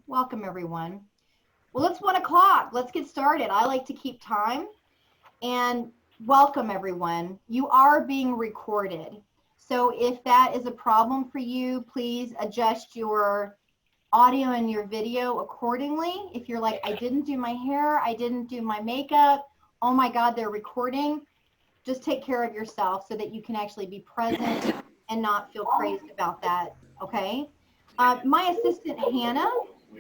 Welcome, everyone. Well, it's 1 o'clock. Let's get started. I like to keep time. And welcome, everyone. You are being recorded. So if that is a problem for you, please adjust your audio and your video accordingly. If you're like, I didn't do my hair, I didn't do my makeup, oh my God, they're recording, just take care of yourself so that you can actually be present and not feel crazed about that, okay? My assistant, Hannah,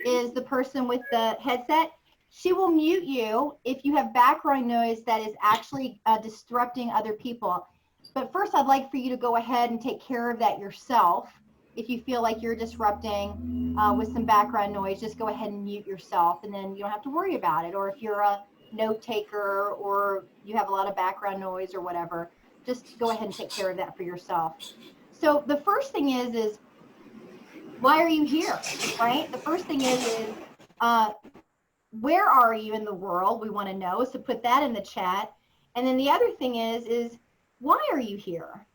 is the person with the headset. She will mute you if you have background noise that is actually disrupting other people. But first, I'd like for you to go ahead and take care of that yourself. If you feel like you're disrupting with some background noise, just go ahead and mute yourself, and then you don't have to worry about it. Or if you're a note taker or you have a lot of background noise or whatever, just go ahead and take care of that for yourself. So the first thing is why are you here, right? The first thing is where are you in the world? We want to know, so put that in the chat. And then the other thing is why are you here?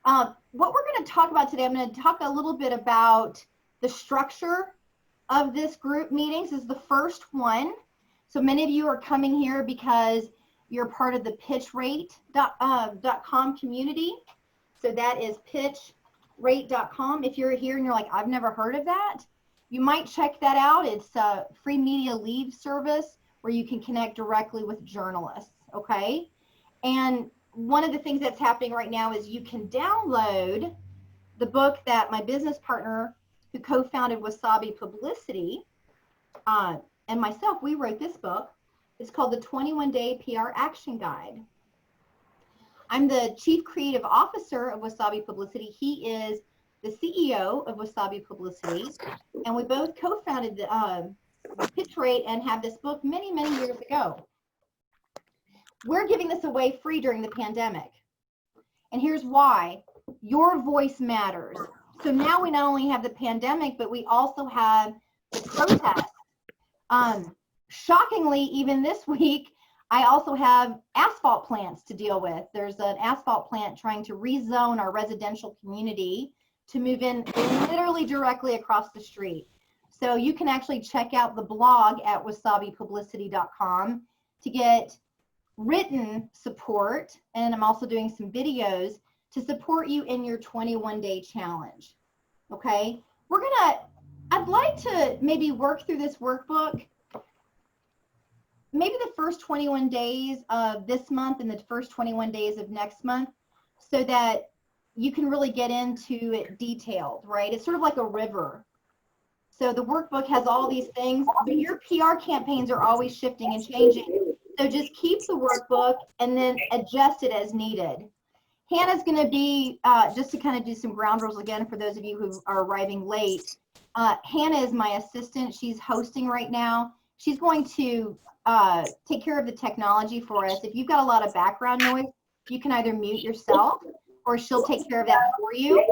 What we're going to talk about today, I'm going to talk a little bit about the structure of this group meetings. This is the first one. So many of you are coming here because you're part of the pitchrate.com community. So that is pitchrate.com. If you're here and you're like, I've never heard of that, you might check that out. It's a free media lead service where you can connect directly with journalists, okay? And one of the things that's happening right now is you can download the book that my business partner who co-founded Wasabi Publicity and myself, we wrote this book. It's called the 21-Day PR Action Guide. I'm the Chief Creative Officer of Wasabi Publicity. He is the CEO of Wasabi Publicity. And we both co-founded the Pitch Rate and have this book many, many years ago. We're giving this away free during the pandemic. And here's why. Your voice matters. So now we not only have the pandemic, but we also have the protests. Shockingly, even this week, I also have asphalt plants to deal with. There's an asphalt plant trying to rezone our residential community to move in literally directly across the street. So you can actually check out the blog at wasabipublicity.com to get written support, and I'm also doing some videos to support you in your 21-day challenge. Okay, I'd like to maybe work through this workbook maybe the first 21 days of this month and the first 21 days of next month so that you can really get into it detailed, right? It's sort of like a river. So the workbook has all these things, but your PR campaigns are always shifting and changing. So just keep the workbook and then adjust it as needed. Hannah's going to be, just to kind of do some ground rules again for those of you who are arriving late, Hannah is my assistant. She's hosting right now. She's going to take care of the technology for us. If you've got a lot of background noise, you can either mute yourself or she'll take care of that for you,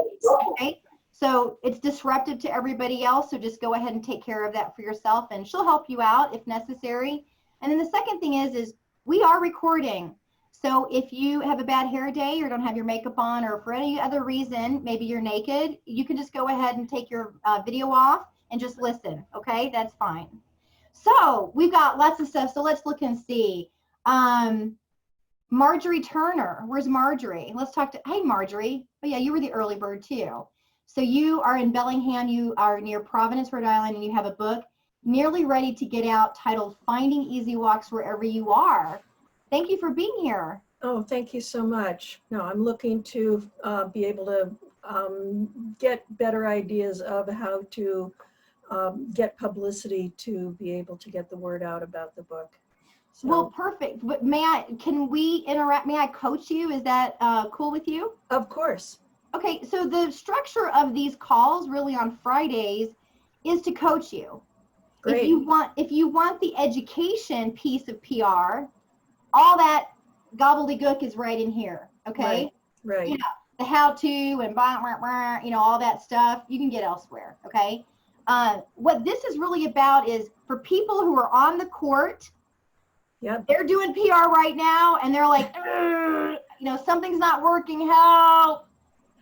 okay? So it's disruptive to everybody else, so just go ahead and take care of that for yourself, and she'll help you out if necessary. And then the second thing is we are recording. So if you have a bad hair day or don't have your makeup on or for any other reason, maybe you're naked, you can just go ahead and take your video off and just listen, okay? That's fine. So we've got lots of stuff, so let's look and see. Marjorie Turner, where's Marjorie? Let's talk to, hey Marjorie. Oh yeah, you were the early bird too. So you are in Bellingham, you are near Providence, Rhode Island, and you have a book nearly ready to get out titled Finding Easy Walks Wherever You Are. Thank you for being here. Oh, thank you so much. No, I'm looking to be able to get better ideas of how to get publicity to be able to get the word out about the book. So, well, perfect. But can we interact? May I coach you? Is that cool with you? Of course. Okay, so the structure of these calls really on Fridays is to coach you. Great. If you want the education piece of PR, all that gobbledygook is right in here. Okay. Right. Yeah, the how-to and all that stuff you can get elsewhere. Okay. What this is really about is for people who are on the court. Yep. They're doing PR right now, and they're like, something's not working. Help!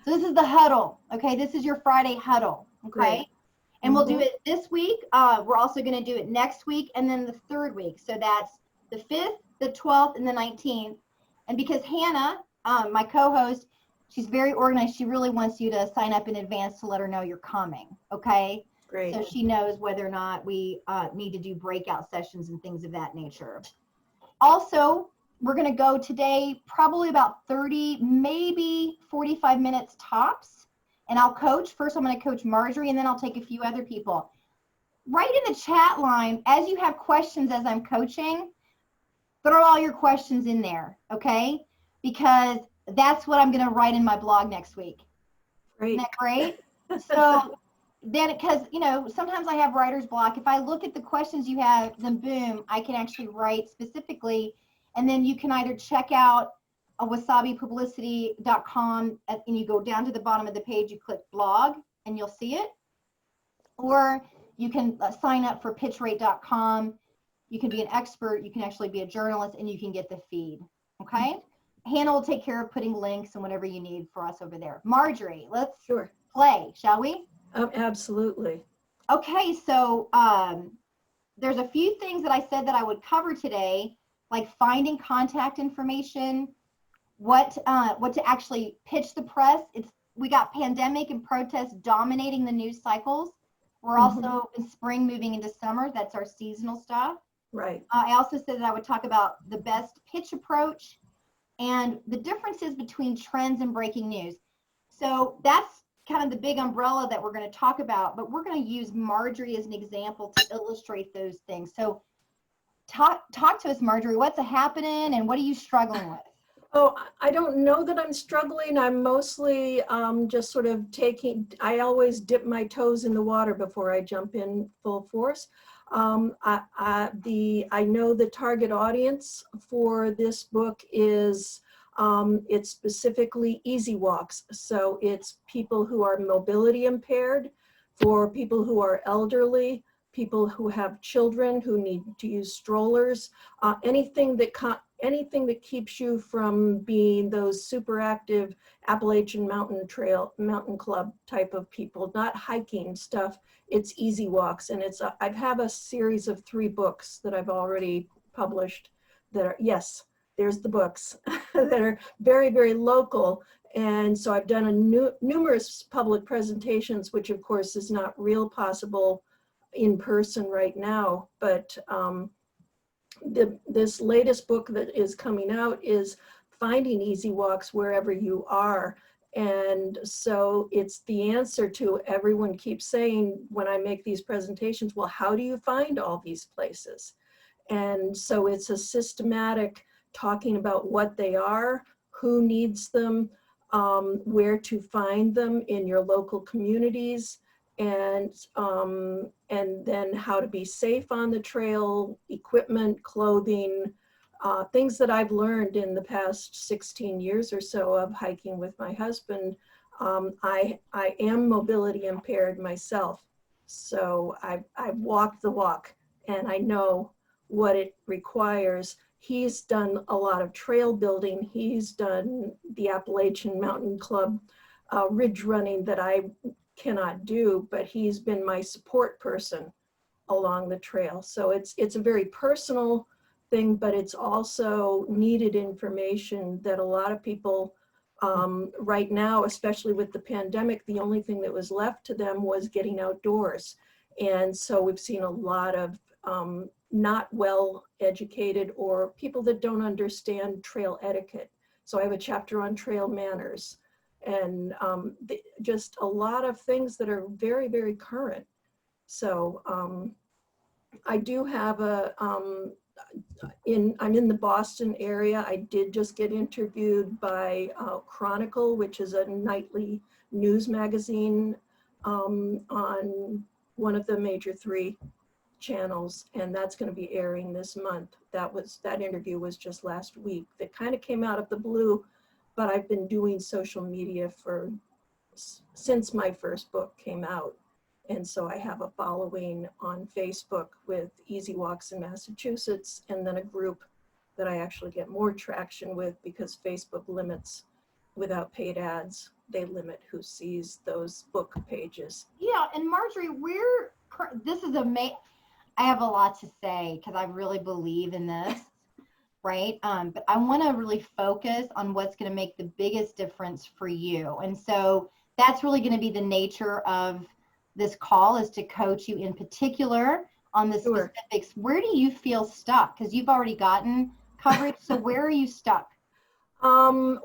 So this is the huddle. Okay, this is your Friday huddle. Okay. Great. And we'll do it this week. We're also going to do it next week and then the third week. So that's the 5th, the 12th, and the 19th. And because Hannah, my co-host, she's very organized. She really wants you to sign up in advance to let her know you're coming. Okay. Great. So she knows whether or not we need to do breakout sessions and things of that nature. Also, we're going to go today probably about 30, maybe 45 minutes tops. And I'll coach. First, I'm going to coach Marjorie, and then I'll take a few other people. Write in the chat line as you have questions as I'm coaching. Throw all your questions in there, okay? Because that's what I'm going to write in my blog next week. Great. Isn't that great? So then, because, you know, sometimes I have writer's block. If I look at the questions you have, then boom, I can actually write specifically. And then you can either check out wasabipublicity.com and you go down to the bottom of the page, you click blog and you'll see it. Or you can sign up for pitchrate.com. You can be an expert, you can actually be a journalist, and you can get the feed. Okay? Hannah will take care of putting links and whatever you need for us over there. Marjorie, let's play, shall we? Absolutely. Okay, so there's a few things that I said that I would cover today, like finding contact information, what to actually pitch the press. We got pandemic and protests dominating the news cycles. We're also in spring moving into summer. That's our seasonal stuff. Right. I also said that I would talk about the best pitch approach and the differences between trends and breaking news. So that's kind of the big umbrella that we're going to talk about, but we're going to use Marjorie as an example to illustrate those things. So talk to us, Marjorie. What's happening and what are you struggling with? Oh, I don't know that I'm struggling. I'm mostly just sort of I always dip my toes in the water before I jump in full force. I know the target audience for this book is, it's specifically easy walks. So it's people who are mobility impaired, for people who are elderly, people who have children who need to use strollers, anything that keeps you from being those super active Appalachian Mountain Club type of people, not hiking stuff. It's easy walks. And I have a series of 3 books that I've already published that are, yes, there's the books that are very, very local. And so I've done numerous public presentations, which of course is not real possible in person right now, but this latest book that is coming out is finding easy walks wherever you are. And so it's the answer to everyone keeps saying when I make these presentations, well, how do you find all these places? And so it's a systematic talking about what they are, who needs them, where to find them in your local communities, and then how to be safe on the trail, equipment, clothing, things that I've learned in the past 16 years or so of hiking with my husband. I am mobility impaired myself, so I've walked the walk and I know what it requires. He's done a lot of trail building. He's done the Appalachian Mountain Club ridge running that I cannot do, but he's been my support person along the trail. So it's a very personal thing, but it's also needed information that a lot of people right now, especially with the pandemic, the only thing that was left to them was getting outdoors. And so we've seen a lot of not well educated or people that don't understand trail etiquette. So I have a chapter on trail manners, and just a lot of things that are very, very current. So I do have I'm in the Boston area. I did just get interviewed by Chronicle, which is a nightly news magazine on one of the major 3 channels, and that's going to be airing this month. That interview was just last week. That kind of came out of the blue, but I've been doing social media since my first book came out. And so I have a following on Facebook with Easy Walks in Massachusetts, and then a group that I actually get more traction with because Facebook limits without paid ads they limit who sees those book pages. Yeah, and Marjorie, this is I have a lot to say because I really believe in this, right? But I want to really focus on what's going to make the biggest difference for you. And so that's really going to be the nature of this call, is to coach you in particular on the Sure. specifics. Where do you feel stuck? Because you've already gotten coverage. So where are you stuck? Um,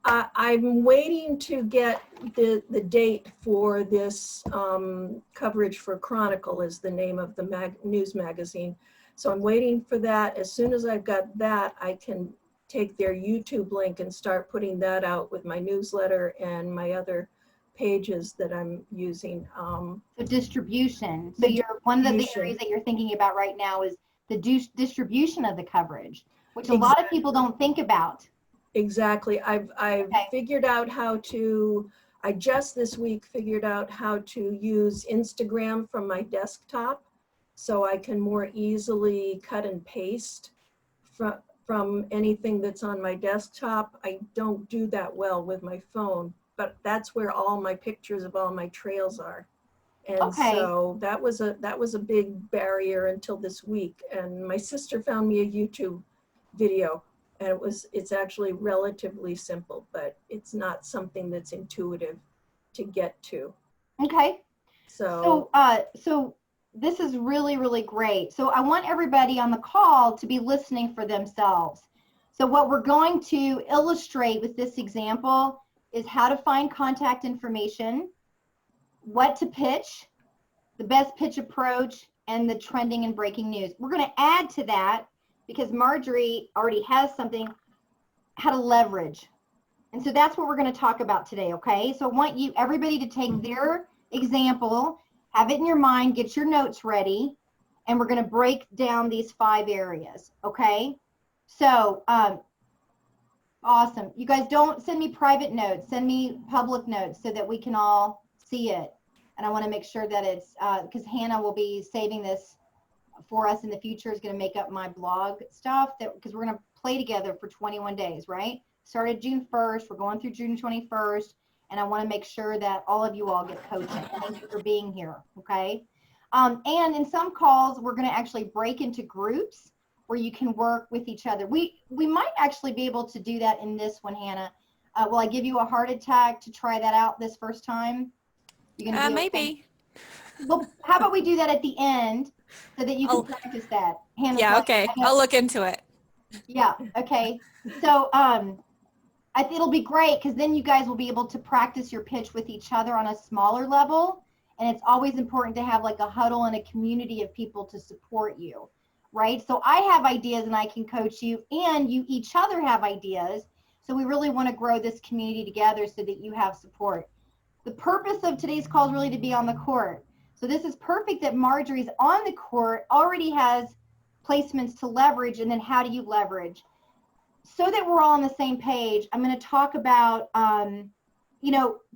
I'm waiting to get the date for this coverage for Chronicle, is the name of the news magazine. So I'm waiting for that. As soon as I've got that, I can take their YouTube link and start putting that out with my newsletter and my other pages that I'm using. So distribution. So The one of the distribution. areas that you're thinking about right now is the distribution of the coverage, which a lot of Exactly. people don't think about. Exactly. I've Okay. figured out how to, I just this week figured out how to use Instagram from my desktop, so I can more easily cut and paste from anything that's on my desktop. I don't do that well with my phone, but that's where all my pictures of all my trails are. And Okay. so that was a big barrier until this week. And my sister found me a YouTube video, and it's actually relatively simple, but it's not something that's intuitive to get to. Okay. So So this is really, really great. So I want everybody on the call to be listening for themselves. So what we're going to illustrate with this example is how to find contact information, what to pitch, the best pitch approach, and the trending and breaking news. We're going to add to that, because Marjorie already has something, how to leverage. And so that's what we're going to talk about today, okay? So I want everybody to take their example, have it in your mind, get your notes ready, and we're going to break down these 5 areas, okay? So, awesome. You guys, don't send me private notes, send me public notes so that we can all see it. And I want to make sure that it's, because Hannah will be saving this for us in the future, is going to make up my blog stuff, because we're going to play together for 21 days, right? Started June 1st, we're going through June 21st, and I want to make sure that all of you all get coaching. Thank you for being here, okay? And in some calls, we're going to actually break into groups where you can work with each other. We might actually be able to do that in this one, Hannah. Will I give you a heart attack to try that out this first time? You're going to be okay? Maybe. Well, how about we do that at the end so that you can practice that? Hannah's Yeah, like, okay. I'll look into it. Yeah, okay. So I think it'll be great, because then you guys will be able to practice your pitch with each other on a smaller level. And it's always important to have like a huddle and a community of people to support you, right? So I have ideas and I can coach you, and you each other have ideas. So we really want to grow this community together so that you have support. The purpose of today's call is really to be on the court. So this is perfect that Marjorie's on the court, already has placements to leverage, and then how do you leverage? So that we're all on the same page, I'm going to talk about,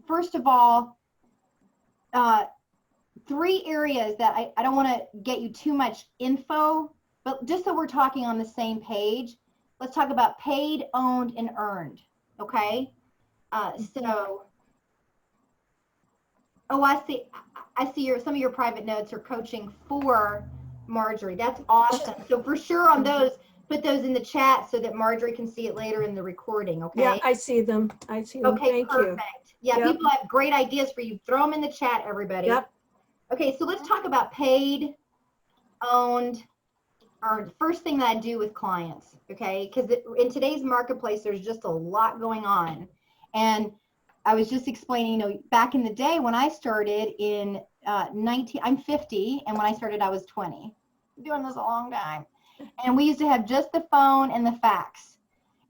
first of all, 3 areas that I don't want to get you too much info, but just so we're talking on the same page, let's talk about paid, owned, and earned, okay? I see some of your private notes are coaching for Marjorie. That's awesome. So for sure on those, put those in the chat so that Marjorie can see it later in the recording, okay? yeah, I see them. Okay, Thank perfect. you. Yeah, Yep. people have great ideas for you. Throw them in the chat, everybody. Yep. Okay, so let's talk about paid, owned, earned. First thing that I do with clients, okay? Because in today's marketplace, there's just a lot going on. And I was just explaining, back in the day when I started in I'm 50, and when I started, I was 20. I'm doing this a long time. And we used to have just the phone and the fax.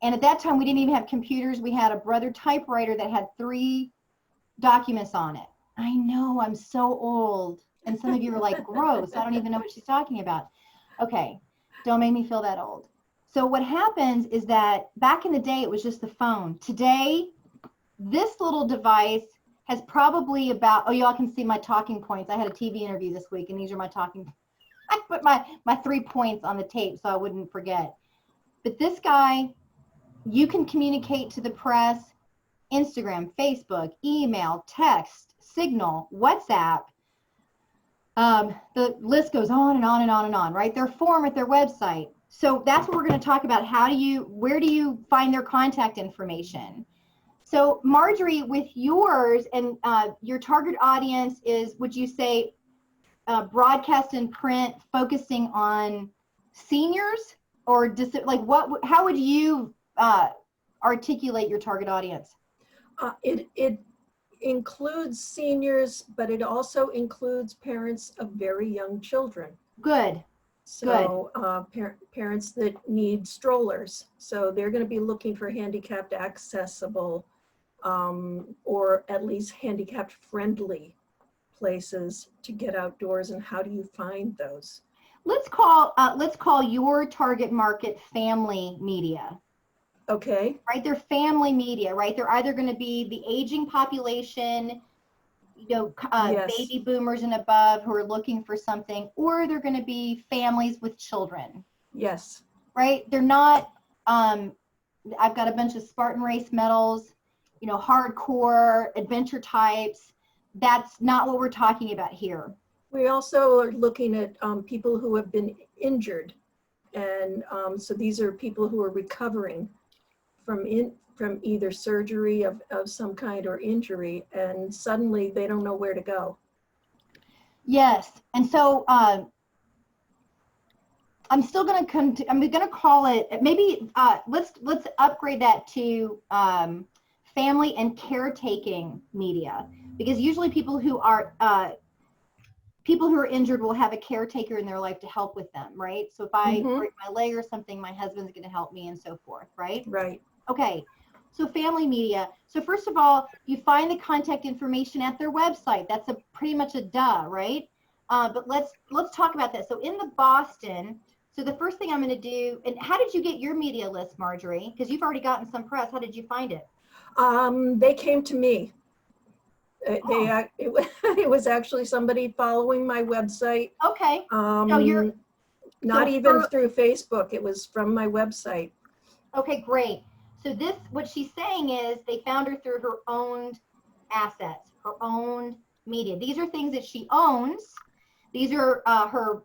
And at that time, we didn't even have computers. We had a Brother typewriter that had 3 documents on it. I know, I'm so old. And some of you are like, gross, I don't even know what she's talking about. Okay, don't make me feel that old. So what happens is that back in the day, it was just the phone. Today, this little device has probably about, y'all can see my talking points. I had a TV interview this week, and these are my talking. I put my 3 points on the tape so I wouldn't forget. But this guy, you can communicate to the press Instagram, Facebook, email, text, Signal, WhatsApp. The list goes on and on and on and on, right? Their form at their website. So that's what we're going to talk about. Where do you find their contact information? So Marjorie, with yours and your target audience is, would you say, broadcast and print focusing on seniors, or just like how would you articulate your target audience? It includes seniors, but it also includes parents of very young children. Good. So parents that need strollers. So they're going to be looking for handicapped accessible or at least handicapped friendly places to get outdoors. And how do you find those? Let's call your target market family media. Okay. Right, they're family media, right? They're either going to be the aging population, Yes. baby boomers and above who are looking for something, or they're going to be families with children. Yes. Right? They're not. I've got a bunch of Spartan race medals, hardcore adventure types. That's not what we're talking about here. We also are looking at people who have been injured, and so these are people who are recovering from either surgery of some kind or injury, and suddenly they don't know where to go. Yes, and so I'm still going to I'm going to call it maybe let's upgrade that to family and caretaking media, because usually people who are injured will have a caretaker in their life to help with them, right? So if I break my leg or something, my husband's going to help me and so forth, right? Right. Okay, so family media. So first of all, you find the contact information at their website. That's pretty much a duh, right? But let's talk about that. So in the Boston, so the first thing I'm going to do, and how did you get your media list, Marjorie? Because you've already gotten some press. How did you find it? They came to me. It was actually somebody following my website. Okay. Not even through Facebook. It was from my website. Okay, great. So what she's saying is they found her through her own assets, her own media. These are things that she owns. These are her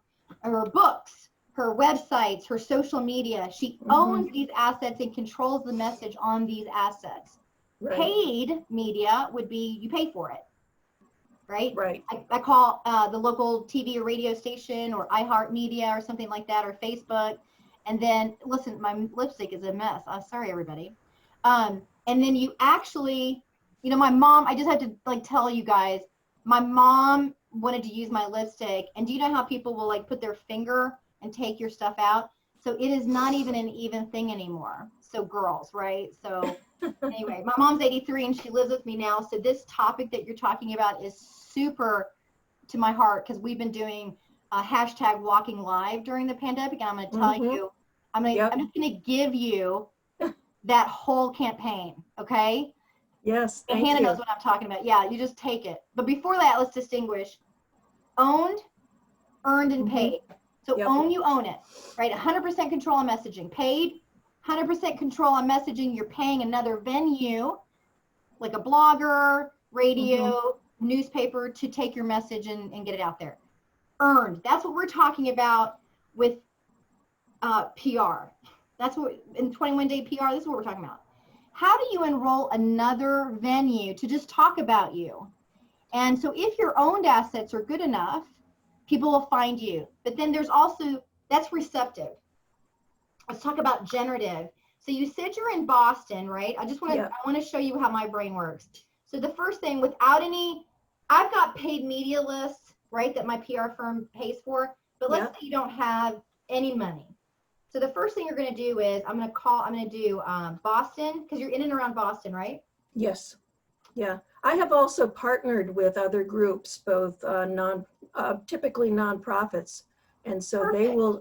books, her websites, her social media. She owns these assets and controls the message on these assets. Right. Paid media would be you pay for it, right? Right. I call the local TV or radio station or iHeartMedia or something like that, or Facebook. And then, listen, my lipstick is a mess. I'm sorry, everybody. And then you actually, my mom, I just have to tell you guys, my mom wanted to use my lipstick. And do you know how people will put their finger and take your stuff out? So it is not even an even thing anymore. So girls, right? So anyway, my mom's 83 and she lives with me now. So this topic that you're talking about is super to my heart, because we've been doing hashtag walking live during the pandemic. And I'm going to tell you, I'm just going to give you that whole campaign. Okay. Yes. And Hannah knows what I'm talking about. Yeah. You just take it. But before that, let's distinguish owned, earned, and paid. So own, you own it, right? 100% control on messaging. Paid, 100% control on messaging. You're paying another venue, like a blogger, radio, newspaper, to take your message and get it out there. Earned, that's what we're talking about with PR. That's what, in 21-day PR, this is what we're talking about. How do you enroll another venue to just talk about you? And so if your owned assets are good enough, people will find you. But then there's also, that's receptive. Let's talk about generative. So you said you're in Boston, right? I want to show you how my brain works. So the first thing, I've got paid media lists, right, that my PR firm pays for, but let's say you don't have any money. So the first thing you're going to do is I'm going to do Boston, because you're in and around Boston, right? Yes. Yeah. I have also partnered with other groups, both typically nonprofits. And so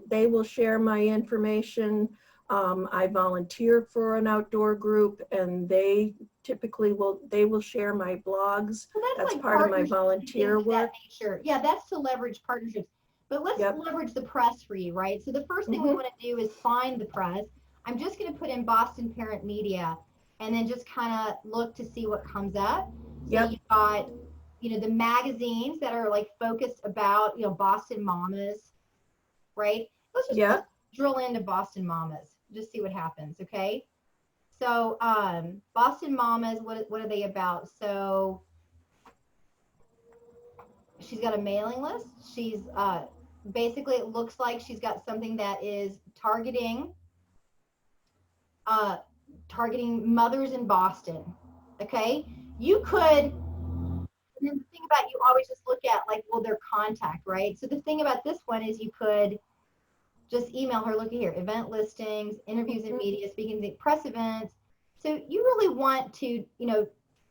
they will share my information. I volunteer for an outdoor group, and they typically will share my blogs. So that's part of my volunteer work. Yeah, that's to leverage partnerships. But let's leverage the press for you, right? So the first thing we want to do is find the press. I'm just going to put in Boston Parent Media. and then just kind of look to see what comes up. So Yep. you've got, the magazines that are like focused about, Boston mamas, right? Let's Yeah. drill into Boston mamas, just see what happens, okay? So Boston mamas, what are they about? So she's got a mailing list. She's basically, it looks like she's got something that is uh, targeting mothers in Boston. Okay, you could. And then the thing about, you always just look at like, well, their contact, right? So the thing about this one is you could just email her. Look at here: event listings, interviews in media, speaking at press events. So you really want to,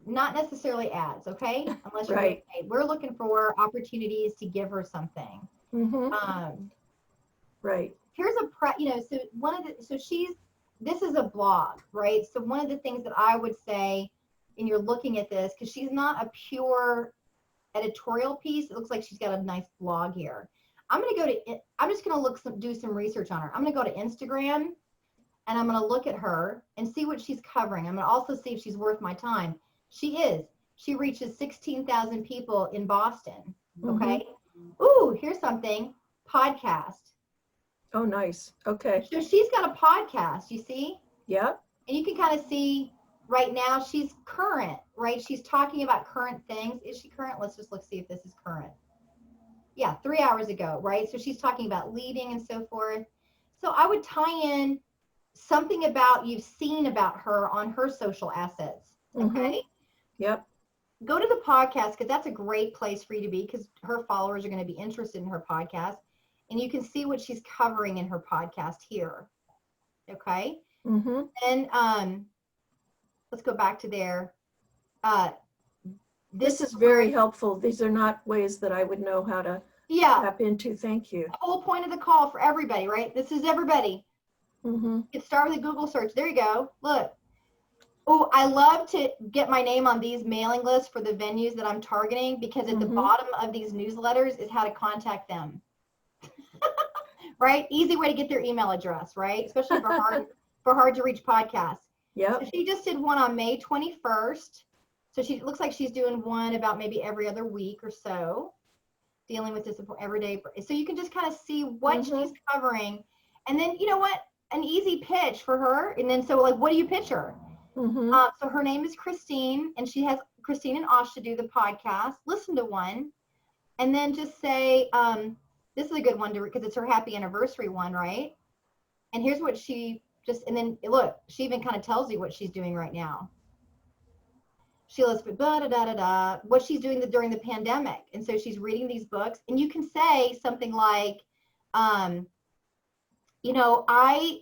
not necessarily ads, okay? Unless you're getting Right. paid. We're looking for opportunities to give her something. Mm-hmm. Um, Right. here's so one of the, so she's, this is a blog, right? So one of the things that I would say, and you're looking at this, because she's not a pure editorial piece, it looks like she's got a nice blog here. I'm just going to do some research on her. I'm going to go to Instagram, and I'm going to look at her and see what she's covering. I'm going to also see if she's worth my time. She reaches 16,000 people in Boston. Mm-hmm. Okay. Ooh, here's something. Podcast. Oh, nice. Okay. So she's got a podcast, you see? Yeah. And you can kind of see right now she's current, right? She's talking about current things. Is she current? Let's just see if this is current. Yeah, 3 hours ago, right? So she's talking about leading and so forth. So I would tie in something about you've seen about her on her social assets. Mm-hmm. Okay. Yep. Go to the podcast, because that's a great place for you to be, because her followers are going to be interested in her podcast. And you can see what she's covering in her podcast here. Okay. Mm-hmm. And let's go back to there. Uh, This is very helpful. These are not ways that I would know how to tap into. Thank you. The whole point of the call for everybody, right? This is everybody. Mm-hmm. You start with a Google search. There you go. Look. Oh, I love to get my name on these mailing lists for the venues that I'm targeting, because at the bottom of these newsletters is how to contact them. Right? Easy way to get their email address, right? Especially for hard to reach podcasts. Yep. So she just did one on May 21st. So it looks like she's doing one about maybe every other week or so, dealing with this every day. So you can just kind of see what she's covering. And then, you know what? An easy pitch for her. And then, so like, what do you pitch her? So her name is Christine, and she has Christine and Asha do the podcast. Listen to one, and then just say, this is a good one because it's her happy anniversary one, right? And here's what and then look, she even kind of tells you what she's doing right now. She lists blah, da, da, da, da, what she's doing during the pandemic. And so she's reading these books, and you can say something like,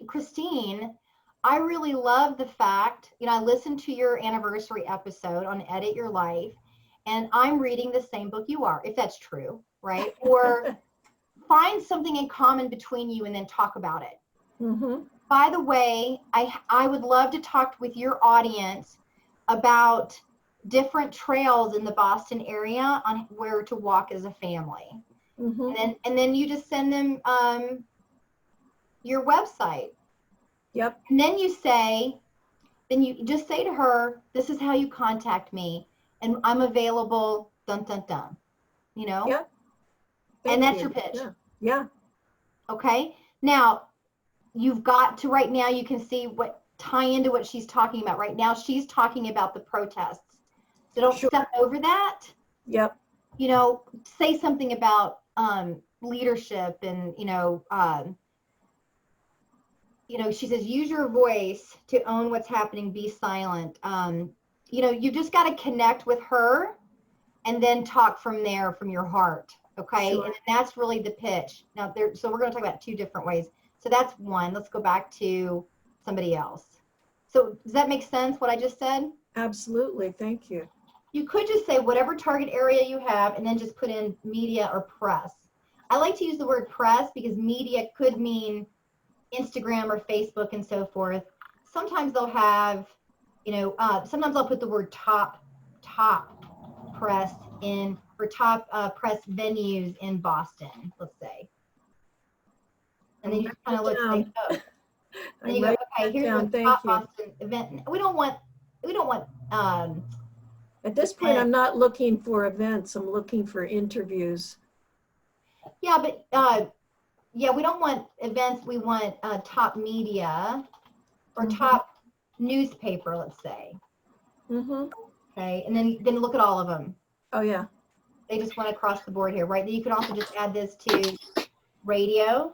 Christine, I really love the fact, I listened to your anniversary episode on Edit Your Life, and I'm reading the same book you are, if that's true, right? Or find something in common between you and then talk about it. By the way, I would love to talk with your audience about different trails in the Boston area on where to walk as a family. And then you just send them your website. Yep. And then you just say to her, this is how you contact me, and I'm available, dun, dun, dun, Yep. And that's your pitch. Yeah. Okay. Now, you've got to, right now, you can see tie into what she's talking about. Right now, she's talking about the protests. So don't step over that. Yep. Say something about leadership and, she says, use your voice to own what's happening, be silent. You just got to connect with her and then talk from there, from your heart. Okay. Sure. And that's really the pitch. Now, so we're going to talk about two different ways. So that's one. Let's go back to somebody else. So does that make sense, what I just said? Absolutely. Thank you. You could just say whatever target area you have, and then just put in media or press. I like to use the word press because media could mean Instagram or Facebook and so forth. Sometimes they'll have, sometimes I'll put the word top press in, or top press venues in Boston, let's say. And then you just kind of look, say, oh. And you go, okay, here's the top Boston event. We don't want we don't want, At this point, I'm not looking for events. I'm looking for interviews. yeah, but, yeah, we don't want events. We want top media or top newspaper, let's say. Mm-hmm. Okay, and then look at all of them. Oh, yeah. They just went across the board here, right? You can also just add this to radio.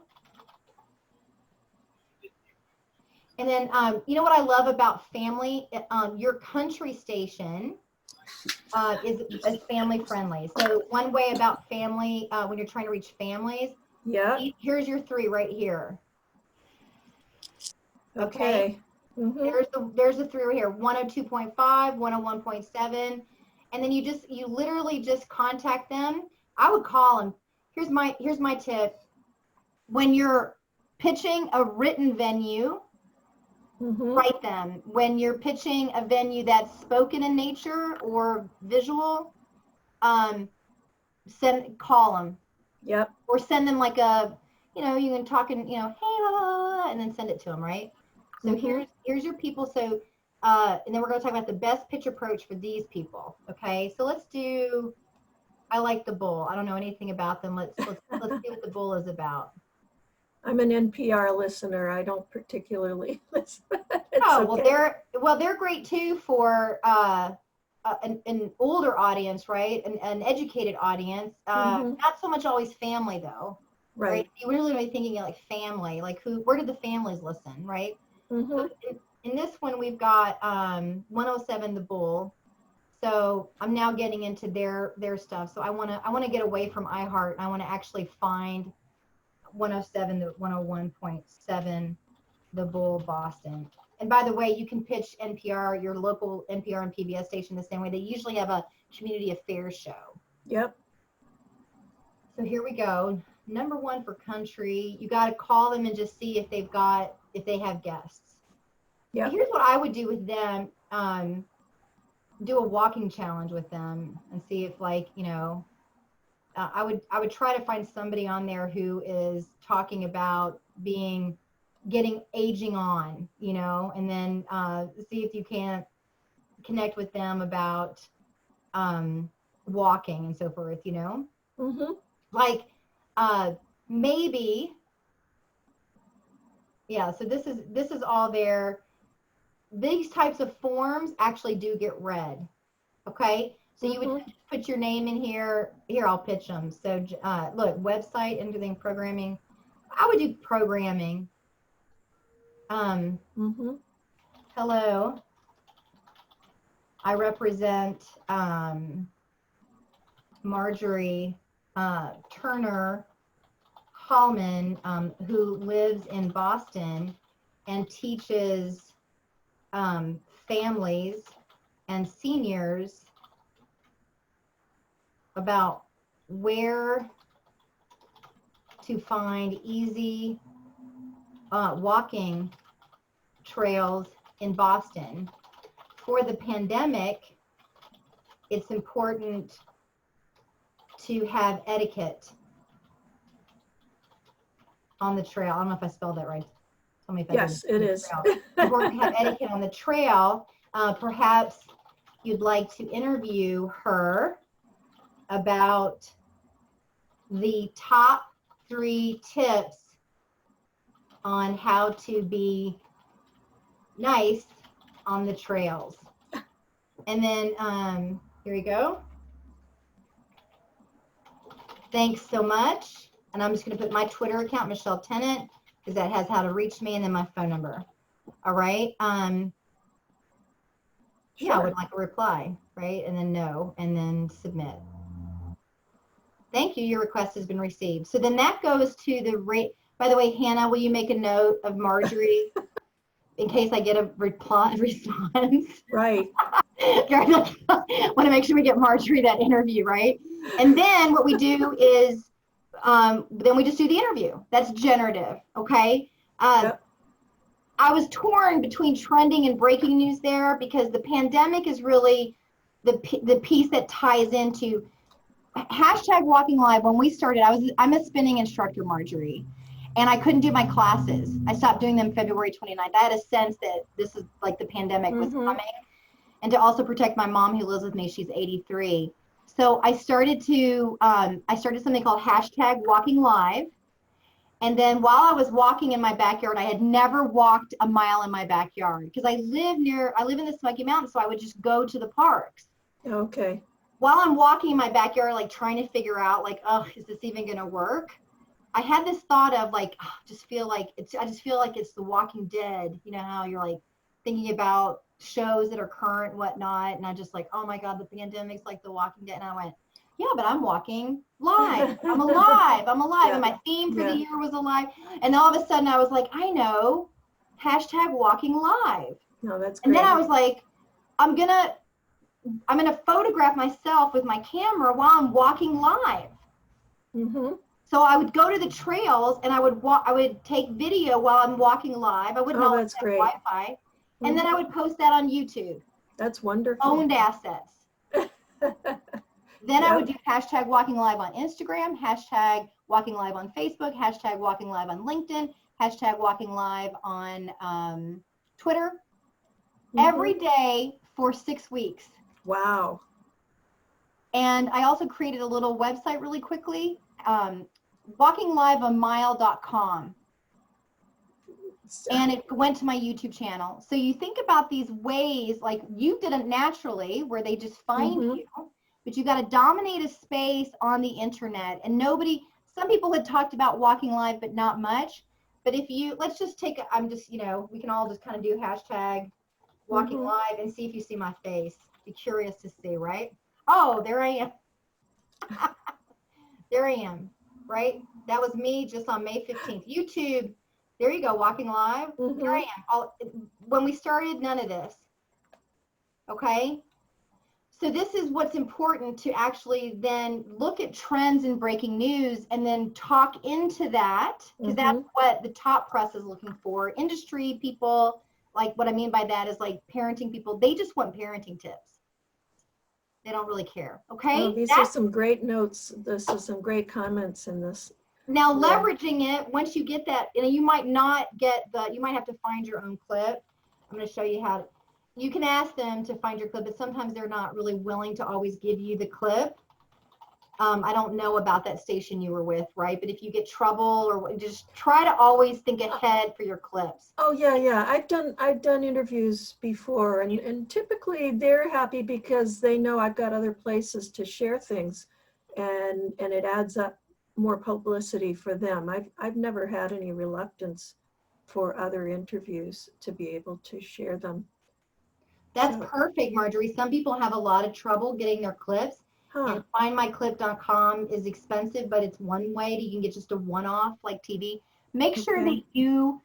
And then, you know what I love about family? Your country station is family friendly. So one way about family, when you're trying to reach families, Yeah. here's your 3 right here. Okay. Mm-hmm. There's the 3 right here, 102.5, 101.7. And then you literally just contact them. I would call them. Here's my tip. When you're pitching a written venue, write them. When you're pitching a venue that's spoken in nature or visual, call them. Yep. Or send them like a, you can talk and, hey, and then send it to them, right? So here's your people. So, and then we're going to talk about the best pitch approach for these people. Okay. So let's do, I like the bull. I don't know anything about them. Let's see what the bull is about. I'm an NPR listener. I don't particularly listen. Oh, okay. Well, they're great too for an older audience, right? An educated audience. Not so much always family though. Right. You really be thinking like family, like where did the families listen, right? So in this one, we've got 107 The Bull. So I'm now getting into their stuff. So I want to get away from iHeart. I want to actually find 107 the 101.7 The Bull Boston. And by the way, you can pitch NPR, your local NPR and PBS station, the same way. They usually have a community affairs show. Yep. So here we go. Number 1 for country. You got to call them and just see if they have guests. Yeah. Here's what I would do with them. Do a walking challenge with them and see if I would try to find somebody on there who is talking about aging on, and then see if you can't connect with them about walking and so forth, like maybe, yeah. So this is all there. These types of forms actually do get read. Okay. So you would put your name in here. Here, I'll pitch them. So look, website, anything programming. I would do programming. Hello. I represent Marjorie Turner Hallman, who lives in Boston and teaches families and seniors about where to find easy walking trails in Boston. For the pandemic, it's important to have etiquette on the trail. I don't know if I spelled that right. Tell me if I did. Yes, it is. Important to have etiquette on the trail. Perhaps you'd like to interview her about the top 3 tips on how to be nice on the trails. And then here we go. Thanks so much. And I'm just going to put my Twitter account, Michelle Tennant, because that has how to reach me, and then my phone number. All right. Yeah, I would like a reply, right? And then no, and then submit. Thank you. Your request has been received. So then that goes to the rate. By the way, Hannah, will you make a note of Marjorie in case I get a response? Right. Want to make sure we get Marjorie that interview, right? And then what we do is, then we just do the interview. That's generative, okay? Yep. I was torn between trending and breaking news there because the pandemic is really the piece that ties into hashtag walking live. When we started, I'm a spinning instructor, Marjorie, and I couldn't do my classes. I stopped doing them February 29th. I had a sense that this is like the pandemic was coming. and to also protect my mom who lives with me. She's 83. So I started something called hashtag walking live. And then while I was walking in my backyard, I had never walked a mile in my backyard because I live in the Smoky Mountains, so I would just go to the parks. Okay. While I'm walking in my backyard, like trying to figure out, like, oh, is this even gonna work? I had this thought of like, oh, I just feel like it's The Walking Dead. You know how you're like thinking about shows that are current and whatnot, and I just like, oh my God, the pandemic's like The Walking Dead, and I went, yeah, but I'm walking live. I'm alive. I'm alive. Yeah. And my theme for the Yeah. year was alive. And all of a sudden I was like, I know, hashtag walking live. No, that's And then great. I was like, I'm gonna photograph myself with my camera while I'm walking live. Mm-hmm. So I would go to the trails and I would take video while I'm walking live. I wouldn't Oh, always that's have great. Wi-Fi. And then I would post that on YouTube. That's wonderful. Owned assets. Then I Yep. would do hashtag walking live on Instagram, hashtag walking live on Facebook, hashtag walking live on LinkedIn, hashtag walking live on Twitter every day for 6 weeks. Wow. And I also created a little website really quickly, walkingliveamile.com. And it went to my YouTube channel. So you think about these ways, like you did it naturally, where they just find you, but you got to dominate a space on the internet. And some people had talked about walking live, but not much. But let's just take, we can all just kind of do hashtag walking live and see if you see my face. Be curious to see, right? Oh, there I am. There I am, right? That was me just on May 15th. YouTube, there you go, walking live. There I am. When we started, none of this. Okay? So this is what's important, to actually then look at trends and breaking news and then talk into that, because that's what the top press is looking for. Industry people, like what I mean by that is like parenting people, they just want parenting tips. They don't really care. Okay? Oh, these are some great notes. This is some great comments in this. Now leveraging it, once you get that, you might not get you might have to find your own clip. I'm going to show you how you can ask them to find your clip, but sometimes they're not really willing to always give you the clip. I don't know about that station you were with, right? But if you get trouble, or just try to always think ahead for your clips. Oh yeah. I've done interviews before, and typically they're happy because they know I've got other places to share things, and it adds up more publicity for them. I've never had any reluctance for other interviews to be able to share them. That's perfect, Marjorie. Some people have a lot of trouble getting their clips. And findmyclip.com is expensive, but it's one way you can get just a one-off like TV. Make sure that you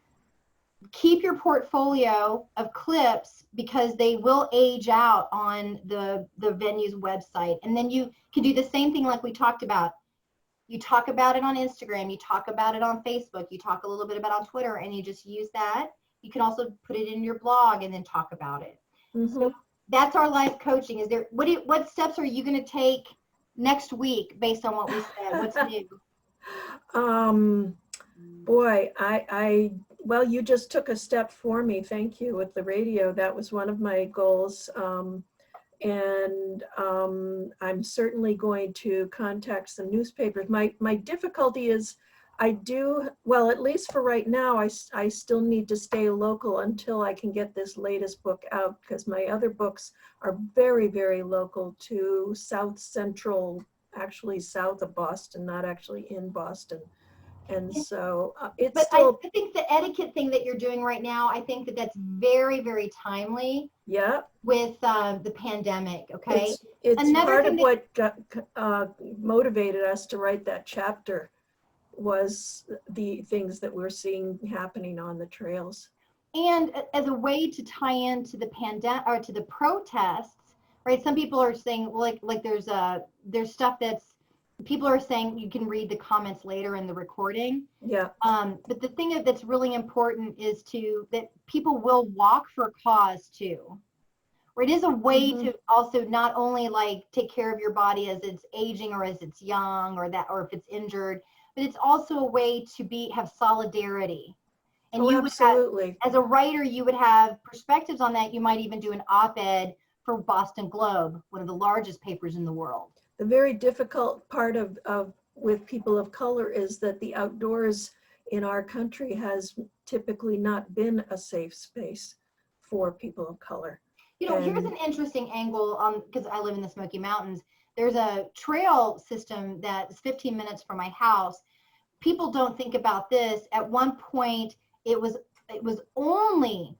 keep your portfolio of clips, because they will age out on the venue's website. And then you can do the same thing like we talked about. You talk about it on Instagram, you talk about it on Facebook, you talk a little bit about it on Twitter, and you just use that. You can also put it in your blog and then talk about it. So that's our life coaching. Is there what steps are you going to take next week based on what we said? What's new? Boy, well, you just took a step for me. Thank you with the radio. That was one of my goals. And I'm certainly going to contact some newspapers. My difficulty is well, at least for right now, I still need to stay local until I can get this latest book out, because my other books are very, very local to South Central, actually south of Boston, not actually in Boston. And so it's still. I think the etiquette thing that you're doing right now, I think that's very, very timely. Yeah. With the pandemic, okay? It's part of what motivated us to write that chapter, was the things that we're seeing happening on the trails. And as a way to tie into the pandemic or to the protests, right? Some people are saying, well, like there's stuff people are saying, you can read the comments later in the recording. Yeah. But the thing that's really important is that people will walk for a cause too. Or it is a way to also not only like take care of your body as it's aging or as it's young or if it's injured, but it's also a way to have solidarity. And absolutely. As a writer, you would have perspectives on that. You might even do an op-ed for Boston Globe, one of the largest papers in the world. The very difficult part of with people of color is that the outdoors in our country has typically not been a safe space for people of color. You know, here's an interesting angle, because I live in the Smoky Mountains. There's a trail system that's 15 minutes from my house. People don't think about this. At one point, it was only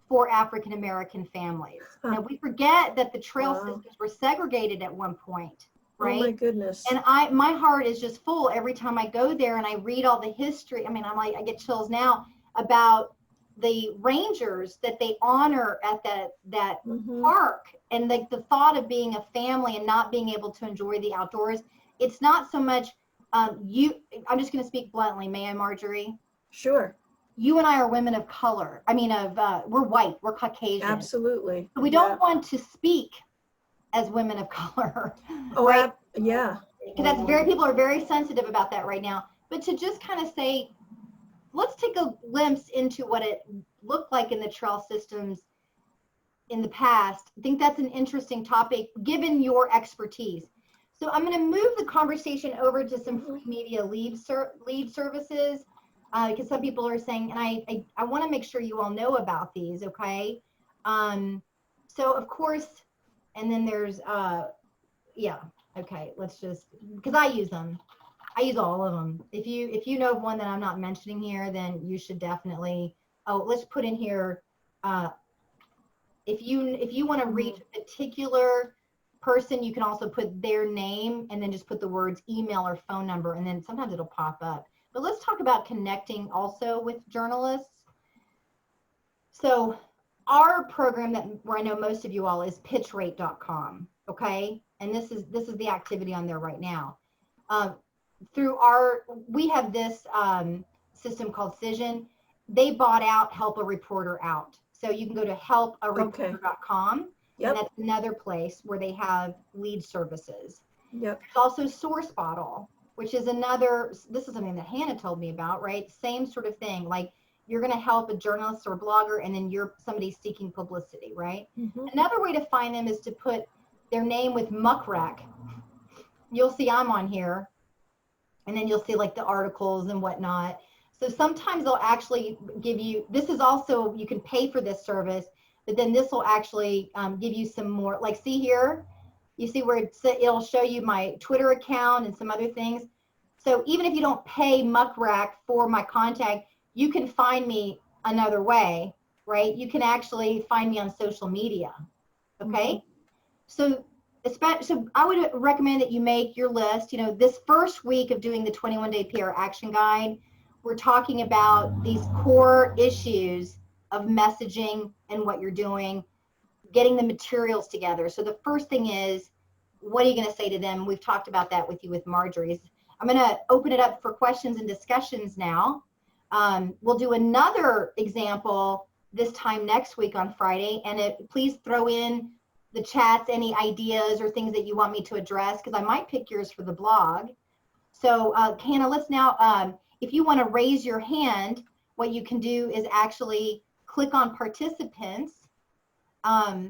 for African American families. Now we forget that the trail systems were segregated at one point, right? Oh my goodness. And my heart is just full every time I go there and I read all the history. I mean, I'm like, I get chills now about the rangers that they honor at that park, and like the thought of being a family and not being able to enjoy the outdoors. It's not so much I'm just going to speak bluntly. May I, Marjorie? Sure. You and I are women of color. I mean, we're white, we're Caucasian. Absolutely. We don't want to speak as women of color. Oh, right? Yeah. Because people are very sensitive about that right now. But to just kind of say, let's take a glimpse into what it looked like in the trail systems in the past. I think that's an interesting topic, given your expertise. So I'm going to move the conversation over to some free media lead services, because some people are saying, and I want to make sure you all know about these, okay? So of course, and then there's, yeah, okay, let's just, because I use them. I use all of them. If you know of one that I'm not mentioning here, then you should definitely, let's put in here, if you want to reach a particular person, you can also put their name and then just put the words email or phone number, and then sometimes it'll pop up. But let's talk about connecting also with journalists. So our program where I know most of you all is pitchrate.com, okay? And this is the activity on there right now. We have this system called Cision. They bought out Help a Reporter Out. So you can go to helpareporter.com. Yep. And that's another place where they have lead services. Yep. There's also SourceBottle, which is this is something that Hannah told me about, right? Same sort of thing. Like you're going to help a journalist or a blogger, and then you're somebody seeking publicity, right? Another way to find them is to put their name with Muckrack. You'll see I'm on here, and then you'll see like the articles and whatnot. So sometimes they'll actually give you, this is also, you can pay for this service, but then this will actually give you some more, like see here, you see where it'll show you my Twitter account and some other things. So even if you don't pay Muckrack for my contact, you can find me another way, right? You can actually find me on social media, okay? So I would recommend that you make your list. You know, this first week of doing the 21-day PR action guide, we're talking about these core issues of messaging and what you're doing, getting the materials together. So the first thing is, what are you going to say to them? We've talked about that with you with Marjorie's. I'm going to open it up for questions and discussions now. We'll do another example this time next week on Friday, and please throw in the chats any ideas or things that you want me to address, because I might pick yours for the blog. So Hannah, let's now, if you want to raise your hand, what you can do is actually click on participants. How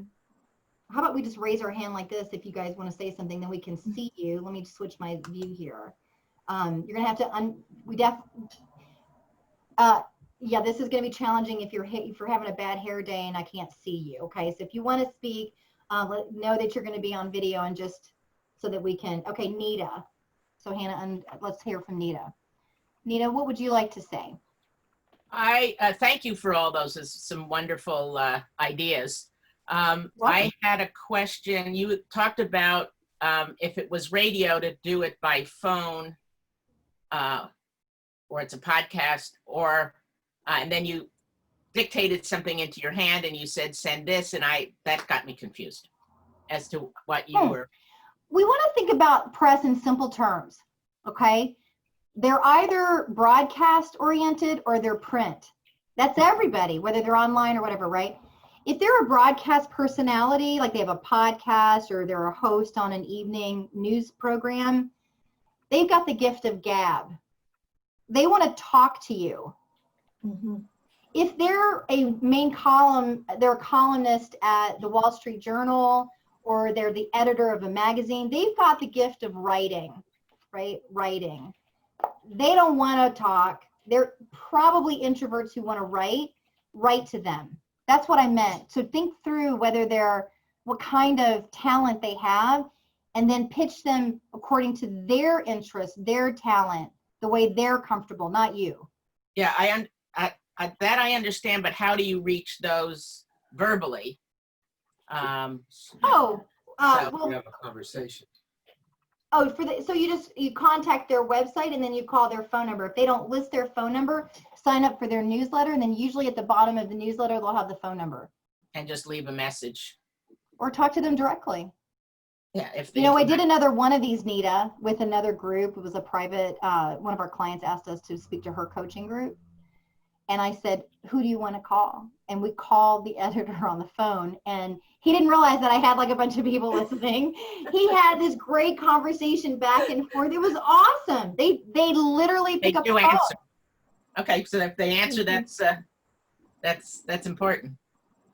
about we just raise our hand like this? If you guys want to say something, then we can see you. Let me switch my view here. You're gonna have to yeah, this is gonna be challenging if you're having a bad hair day and I can't see you. Okay, so if you want to speak, know that you're going to be on video, and just so that we can. Okay, Nita. So Hannah, let's hear from Nita. Nita, what would you like to say? I thank you for all those. It's some wonderful ideas. I had a question. You talked about if it was radio, to do it by phone, or it's a podcast, or and then you dictated something into your hand and you said send this, and that got me confused as to what you were. We want to think about press in simple terms, okay? They're either broadcast oriented or they're print. That's everybody, whether they're online or whatever, right? If they're a broadcast personality, like they have a podcast or they're a host on an evening news program, they've got the gift of gab. They want to talk to you. if they're a main column, they're a columnist at the Wall Street Journal, or they're the editor of a magazine, they've got the gift of writing, right? Writing. They don't want to talk. They're probably introverts who want to write to them. That's what I meant. So think through what kind of talent they have, and then pitch them according to their interest, their talent, the way they're comfortable, not you. Yeah, that I understand, but how do you reach those verbally? Well, We have a conversation. so you contact their website and then you call their phone number. If they don't list their phone number, sign up for their newsletter, and then usually at the bottom of the newsletter they'll have the phone number. And just leave a message. Or talk to them directly. Yeah, if I did another one of these, Nita, with another group. It was a private, one of our clients asked us to speak to her coaching group. And I said, who do you want to call? And we called the editor on the phone, and he didn't realize that I had like a bunch of people listening. He had this great conversation back and forth. It was awesome. They literally pick up the phone. Answer. Okay, so if they answer, that's important.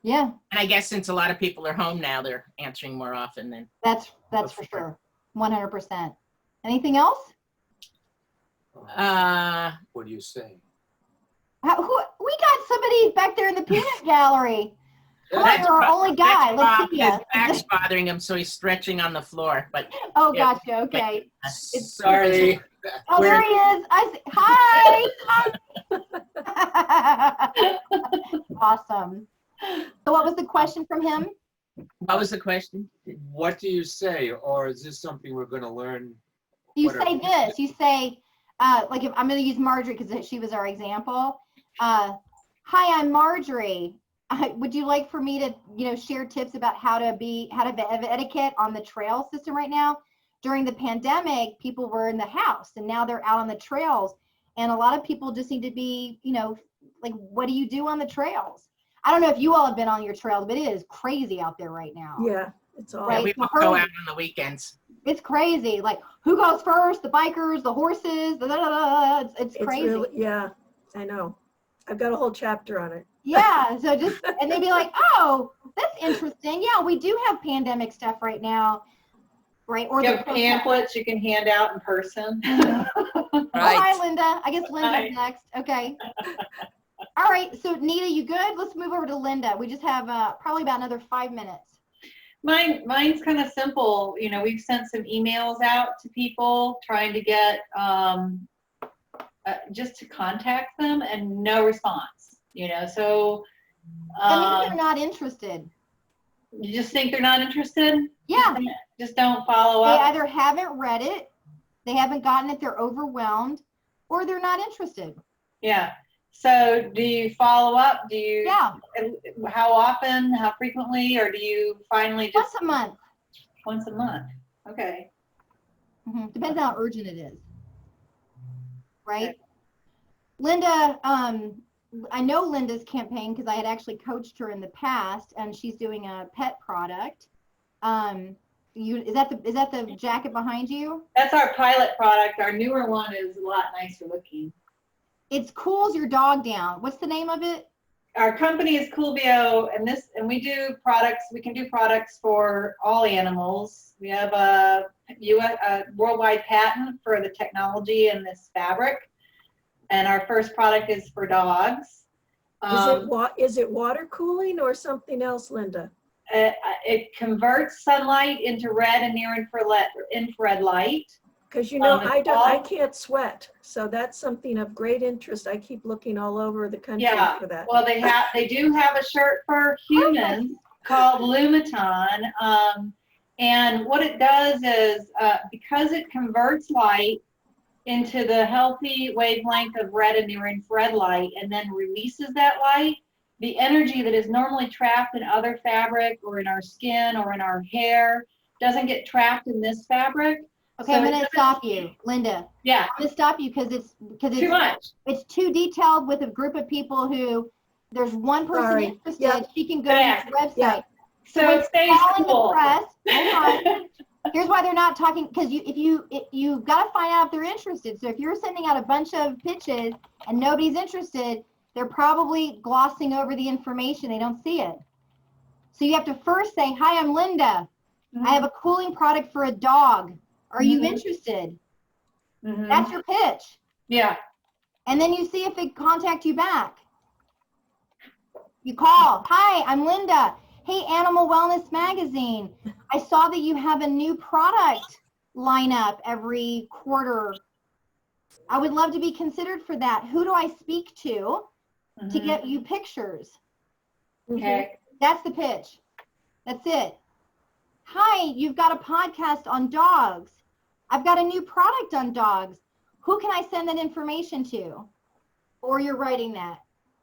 Yeah. And I guess since a lot of people are home now, they're answering more often than. That's for sure. 100%. Anything else? What do you say? We got somebody back there in the peanut gallery. Come on, That's you're our only guy. Let's see his ya. back's bothering him, so he's stretching on the floor. But Oh, yeah, gotcha. Okay. Sorry. Oh, there he is. Hi. Awesome. So what was the question from him? what was the question? What do you say, or is this something we're going to learn? You Whatever. say this. You say, like, if I'm going to use Marjorie because she was our example. Hi, I'm Marjorie. Would you like for me to, share tips about how to have etiquette on the trail system right now? During the pandemic, people were in the house, and now they're out on the trails. And a lot of people just need to be, like, what do you do on the trails? I don't know if you all have been on your trails, but it is crazy out there right now. Yeah, it's all Right. Yeah, we so go out on the weekends. It's crazy. Like, who goes first? The bikers, the horses, It's crazy. Really, yeah, I know. I've got a whole chapter on it. Yeah. So and they'd be like, oh, that's interesting. Yeah, we do have pandemic stuff right now. Right. Or You have pamphlets you can hand out in person. Oh, hi, Linda. I guess Linda's next. Okay. All right. So, Nita, you good? Let's move over to Linda. We just have probably about another 5 minutes. Mine's kind of simple. We've sent some emails out to people trying to get just to contact them, and no response. So That means they're not interested. you just think they're not interested? Yeah. Just don't follow They up. either haven't read it, they haven't gotten it, they're overwhelmed, or they're not interested. Yeah. So do you follow up? Do you? Yeah. How often? How frequently? Or do you finally just Once a month. once a month? Okay. Depends on how urgent it is. Right? Okay. Linda, I know Linda's campaign because I had actually coached her in the past, and she's doing a pet product. Is that the jacket behind you? That's our pilot product. Our newer one is a lot nicer looking. It cools your dog down. What's the name of it? Our company is Coolbio, and we do products. We can do products for all animals. We have a worldwide patent for the technology in this fabric, and our first product is for dogs. Is it water cooling or something else, Linda? It converts sunlight into red and near infrared light. Because I can't sweat, so that's something of great interest. I keep looking all over the country for that. Well, they do have a shirt for humans called Lumaton, and what it does is because it converts light into the healthy wavelength of red and near infrared light, and then releases that light, the energy that is normally trapped in other fabric or in our skin or in our hair doesn't get trapped in this fabric. Okay, I'm going to stop you, Linda. Yeah. I'm going to stop you because it's too much. It's too detailed with a group of people who there's one person interested. Yep. She can go to the website. Yeah. So it stays cool. Hold on. Here's why they're not talking, because you've got to find out if they're interested. So if you're sending out a bunch of pitches and nobody's interested, They're probably glossing over the information. They don't see it. So you have to first say, hi, I'm Linda. I have a cooling product for a dog. Are you interested? That's your pitch. Yeah. And then you see if they contact you back. You call, hi, I'm Linda. Hey, Animal Wellness Magazine. I saw that you have a new product lineup every quarter. I would love to be considered for that. Who do I speak to get you pictures? Okay. That's the pitch. That's it. Hi, you've got a podcast on dogs. I've got a new product on dogs. Who can I send that information to? Or you're writing that.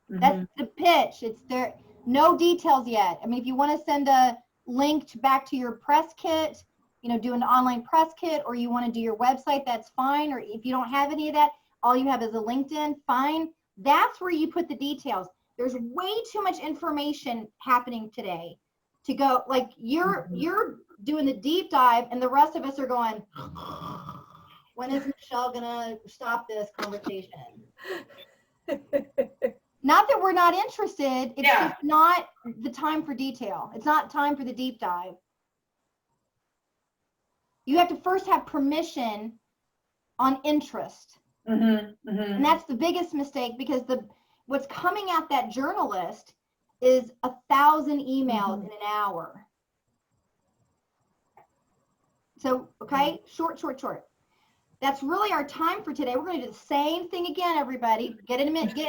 That's the pitch. It's there. No details yet. I mean, if you want to send a link back to your press kit, you know, do an online press kit, or you want to do your website, that's fine. Or if you don't have any of that, all you have is a LinkedIn, fine. That's where you put the details. There's way too much information happening today to go, like you're doing the deep dive and the rest of us are going, when is Michelle gonna stop this conversation? Not that we're not interested, it's just not the time for detail. It's not time for the deep dive. You have to first have permission on interest. And that's the biggest mistake, because what's coming at that journalist is 1,000 emails in an hour. So, okay, short. That's really our time for today. We're going to do the same thing again, everybody. Get in a minute.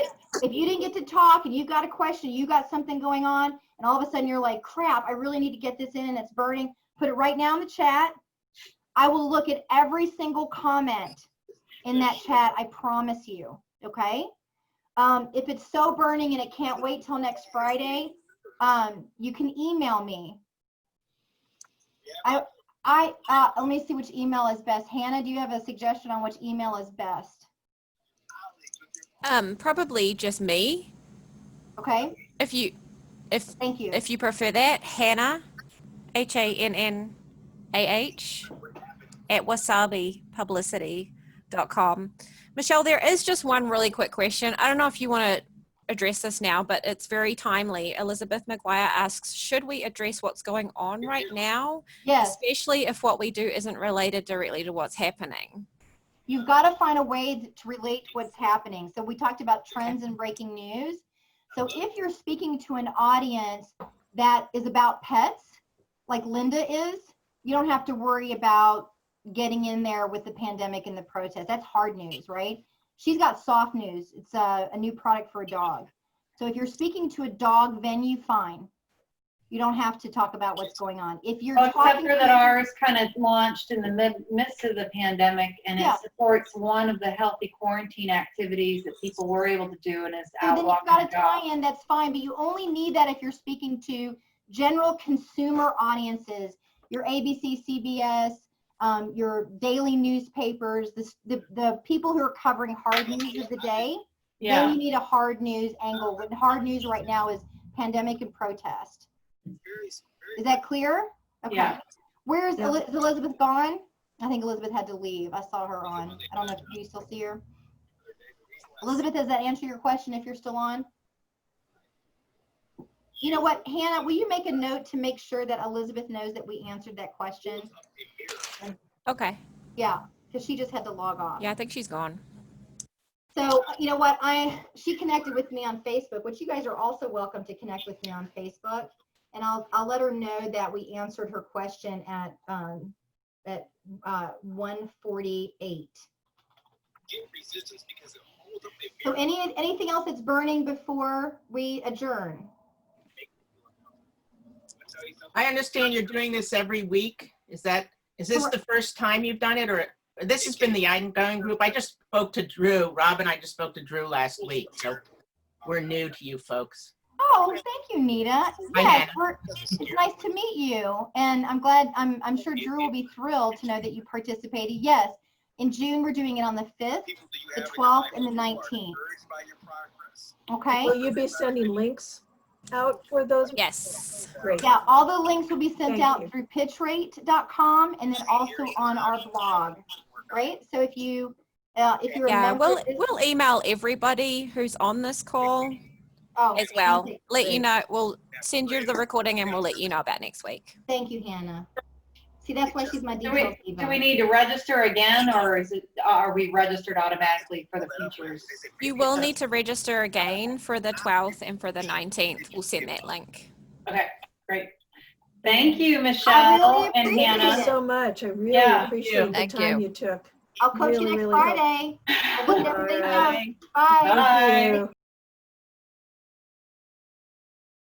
If you didn't get to talk and you got a question, you got something going on, and all of a sudden you're like, crap, I really need to get this in and it's burning, put it right now in the chat. I will look at every single comment in that chat, I promise you, okay? If it's so burning and it can't wait till next Friday, you can email me. Let me see which email is best. Hannah, do you have a suggestion on which email is best? Probably just me. Okay. Thank you. you. If you prefer that, Hannah, HANNAH, at wasabipublicity.com. Michelle, there is just one really quick question. I don't know if you want to address this now, but it's very timely. Elizabeth McGuire asks, should we address what's going on right now? Yes. Especially if what we do isn't related directly to what's happening. You've got to find a way to relate to what's happening. So we talked about trends and breaking news. So if you're speaking to an audience that is about pets, like Linda is, you don't have to worry about getting in there with the pandemic and the protest. That's hard news, right? She's got soft news. It's a new product for a dog. So if you're speaking to a dog venue, fine. You don't have to talk about what's going on. If you're except for that ours kind of launched in the midst of the pandemic, and it supports one of the healthy quarantine activities that people were able to do, and is out walking the dog. Then you've got a tie-in, that's fine, but you only need that if you're speaking to general consumer audiences, your ABC, CBS, your daily newspapers, the people who are covering hard news of the day. Yeah. Then you need a hard news angle. What hard news right now is pandemic and protest. Is that clear? Okay. Yeah. Where's is Elizabeth gone? I think Elizabeth had to leave. I saw her on. I don't know if you still see her. Elizabeth, does that answer your question if you're still on? You know what, Hannah, will you make a note to make sure that Elizabeth knows that we answered that question? Okay. Yeah, because she just had to log off. Yeah, I think she's gone. So, you know what, she connected with me on Facebook, which you guys are also welcome to connect with me on Facebook. And I'll let her know that we answered her question at 1:48. So anything else that's burning before we adjourn? I understand you're doing this every week. Is this the first time you've done it, or this has been the ongoing group? I just spoke to Drew. Rob and I just spoke to Drew last week, so we're new to you folks. Oh, thank you, Nita. Yes, it's nice to meet you, and I'm glad. I'm sure Drew will be thrilled to know that you participated. Yes, in June we're doing it on the 5th, the 12th, and the 19th. Okay. Will you be sending links out for those? Yes. Great. Yeah, all the links will be sent out through pitchrate.com and then also on our blog, right? So if you If you Yeah, remember, we'll email everybody who's on this call as well. okay, Let you great. know. We'll send you the recording and we'll let you know about next week. Thank you, Hannah. See, that's why she's my Do details we diva. need to register again, or are we registered automatically for the futures? You will need to register again for the 12th and for the 19th. We'll send that link. Okay, great. Thank you, I Michelle really and appreciate Thank Hannah. you so much. I really Yeah. appreciate the Thank time you. you took. I'll coach you Really, next really helpful. Friday. I'll look All everything right. up. Bye. Bye. Thank you.